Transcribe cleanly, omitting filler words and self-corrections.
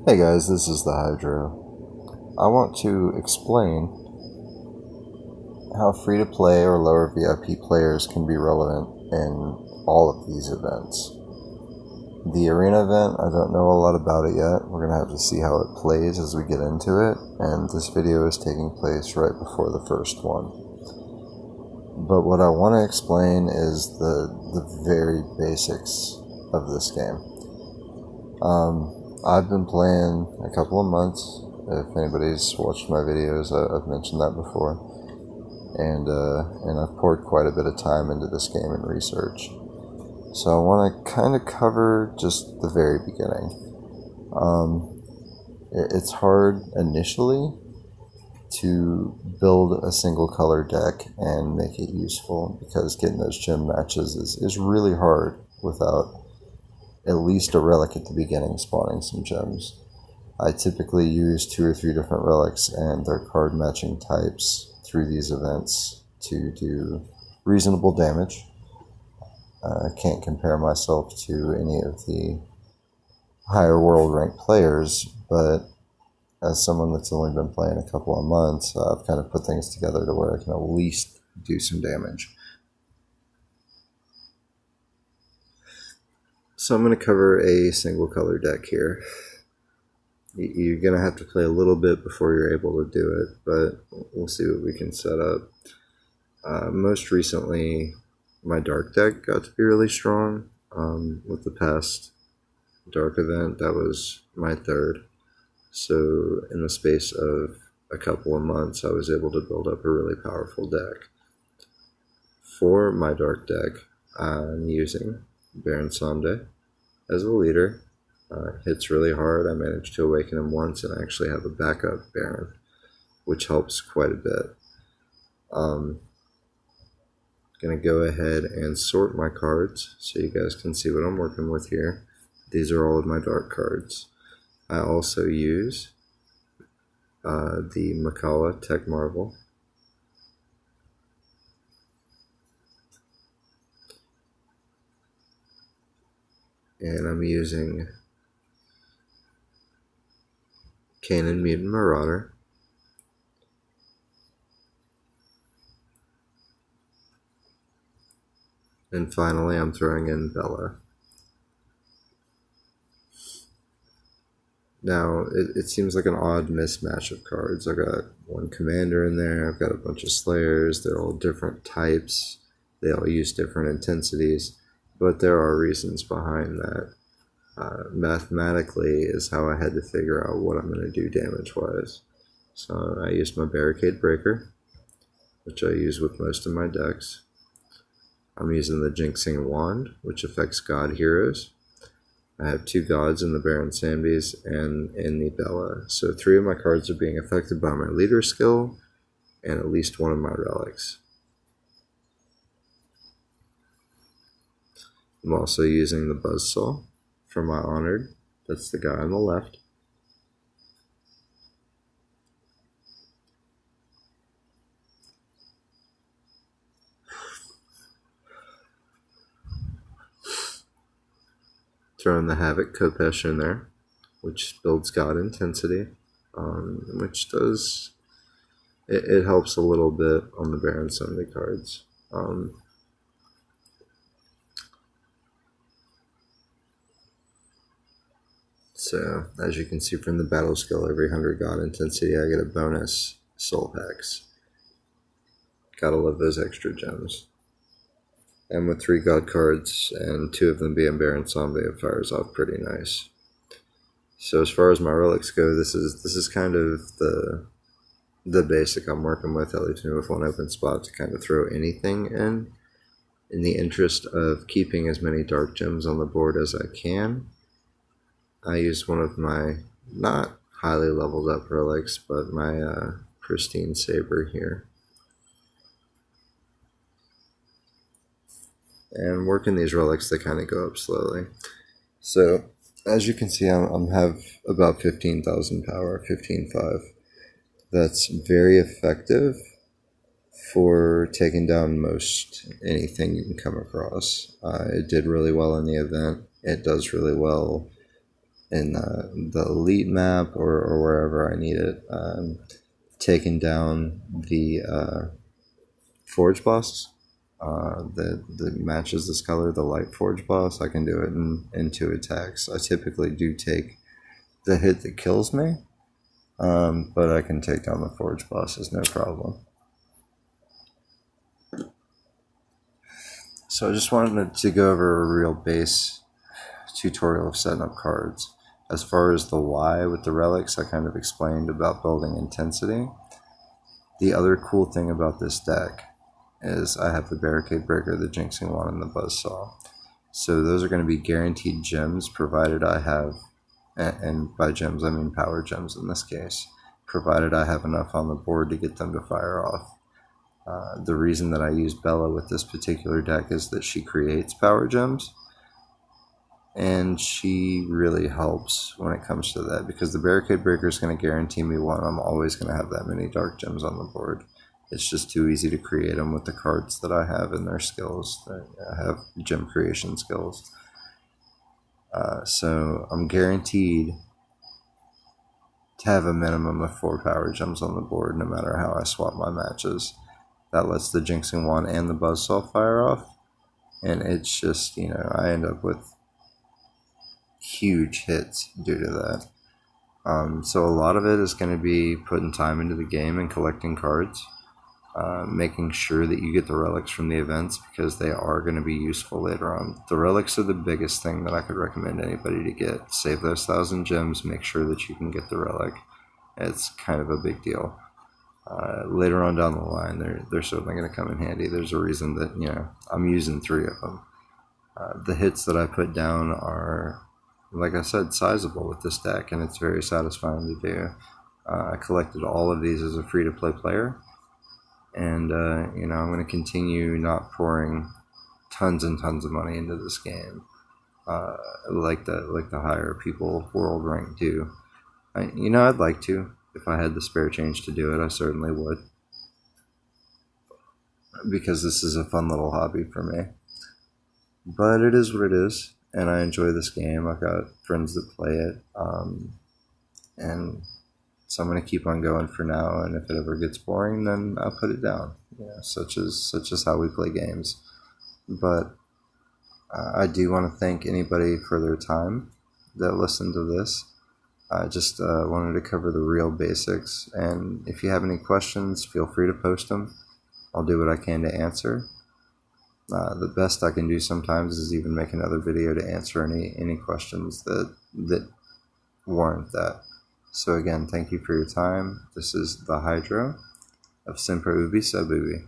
Hey guys, this is the Hydro. I want to explain how free to play or lower VIP players can be relevant in all of these events. The arena event, I don't know a lot about it yet. We're going to have to see how it plays as we get into it, and this video is taking place right before the first one. But what I want to explain is the very basics of this game. I've been playing a couple of months. If anybody's watched my videos, I've mentioned that before. And I've poured quite a bit of time into this game and research. So I want to kind of cover just the very beginning. It's hard initially to build a single color deck and make it useful because getting those gem matches is really hard without at least a relic at the beginning spawning some gems. I typically use 2 or 3 different relics and their card matching types through these events to do reasonable damage. I can't compare myself to any of the higher world ranked players, but as someone that's only been playing a couple of months, I've kind of put things together to where I can at least do some damage. So I'm going to cover a single color deck here. You're going to have to play a little bit before you're able to do it, but we'll see what we can set up. Most recently, my dark deck got to be really strong. With the past dark event, that was my third. So in the space of a couple of months, I was able to build up a really powerful deck. For my dark deck, I'm using Baron Samde as a leader. Hits really hard. I managed to awaken him once and I actually have a backup Baron, which helps quite a bit. Gonna go ahead and sort my cards so you guys can see what I'm working with here. These are all of my dark cards. I also use the Makala Tech Marvel. And I'm using Kanan Mutant Marauder. And finally, I'm throwing in Bella. Now, it seems like an odd mismatch of cards. I've got one commander in there, I've got a bunch of slayers, they're all different types, they all use different intensities, but there are reasons behind that. Mathematically is how I had to figure out what I'm going to do damage-wise. So I used my Barricade Breaker, which I use with most of my decks. I'm using the Jinxing Wand, which affects God Heroes. I have 2 gods in the Baron Samdes and in the Bella, so 3 of my cards are being affected by my leader skill and at least 1 of my relics. I'm also using the Buzzsaw for my Honored. That's the guy on the left. Throwing the Havoc Kopesh in there, which builds God Intensity, which does... It helps a little bit on the Baron Sunday cards. So, as you can see from the battle skill, every 100 God Intensity I get a bonus Soul Hex. Gotta love those extra gems. And with 3 God cards and 2 of them being Baron Zombie, it fires off pretty nice. So as far as my relics go, this is kind of the basic I'm working with. That leaves me with 1 open spot to kind of throw anything in the interest of keeping as many dark gems on the board as I can. I use one of my not highly leveled up relics, but my pristine saber here. And working these relics, they kind of go up slowly. So as you can see, I have about 15,000 power, 15.5. That's very effective for taking down most anything you can come across. It did really well in the event. It does really well in the elite map or wherever I need it. Taking down the forge boss that matches this color, the light forge boss. I can do it in 2 attacks. I typically do take the hit that kills me, but I can take down the forge bosses, no problem. So I just wanted to go over a real base tutorial of setting up cards. As far as the why with the relics, I kind of explained about building intensity. The other cool thing about this deck is I have the Barricade Breaker, the Jinxing Wand, and the Buzzsaw. So those are going to be guaranteed gems, provided I have, and by gems I mean power gems in this case, provided I have enough on the board to get them to fire off. The reason that I use Bella with this particular deck is that she creates power gems, and she really helps when it comes to that, because the Barricade Breaker is going to guarantee me, one, I'm always going to have that many dark gems on the board. It's just too easy to create them with the cards that I have and their skills. I have gem creation skills. So I'm guaranteed to have a minimum of 4 power gems on the board no matter how I swap my matches. That lets the Jinxing Wand and the Buzzsaw fire off, and it's just, I end up with huge hits due to that. So a lot of it is going to be putting time into the game and collecting cards, making sure that you get the relics from the events, because they are going to be useful later on. The relics are the biggest thing that I could recommend anybody to get. Save those 1,000 gems, make sure that you can get the relic. It's kind of a big deal. Later on down the line, they're certainly going to come in handy. There's a reason that, I'm using 3 of them. The hits that I put down are, like I said, sizable with this deck, and it's very satisfying to do. I collected all of these as a free-to-play player, and I'm going to continue not pouring tons and tons of money into this game, like the higher people world rank do. I'd like to. If I had the spare change to do it, I certainly would, because this is a fun little hobby for me. But it is what it is, and I enjoy this game. I've got friends that play it, and so I'm going to keep on going for now, and if it ever gets boring, then I'll put it down. Such as how we play games. But I do want to thank anybody for their time that listened to this. I just wanted to cover the real basics, and if you have any questions, feel free to post them. I'll do what I can to answer. The best I can do sometimes is even make another video to answer any questions that warrant that. So again, thank you for your time. This is the Hydro of Sempre Ubi Sub Ubi.